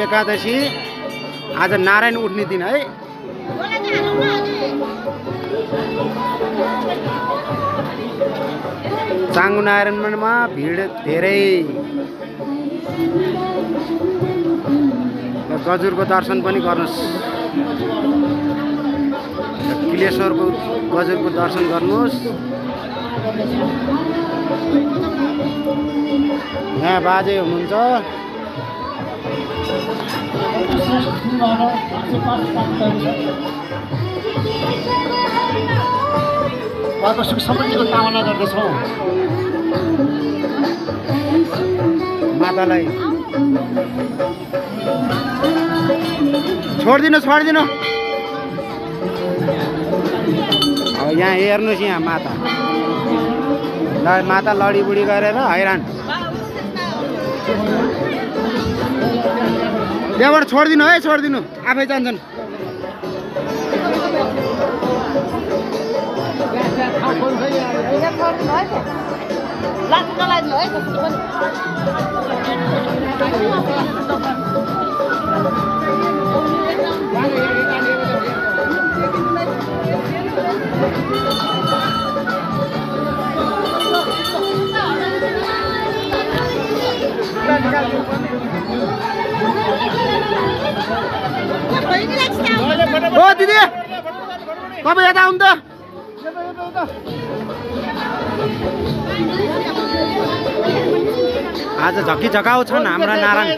एकादशी आज नारायण उठ्ने दिन है। चाङ्गु नारायणमा भिड धेरै। गजुरको दर्शन पनि गर्नुहोस्। किलेश्वरको गजुरको दर्शन गर्नुहोस्। यहाँ बाजे हुनुहुन्छ। सुख समृद्धिको कामना गर्दछौँ। मातालाई छोडिदिनु छोडिदिनु। अब यहाँ हेर्नुहोस्, यहाँ माता माता लडीबुडी गरेर हैरान। त्यहाँबाट छोडिदिनु है, छोडिदिनु, आफै जान्छन्। ओ दिदी तपाईँ यता आउनु त। आज झक्की झकाउ छन् हाम्रा नारायण।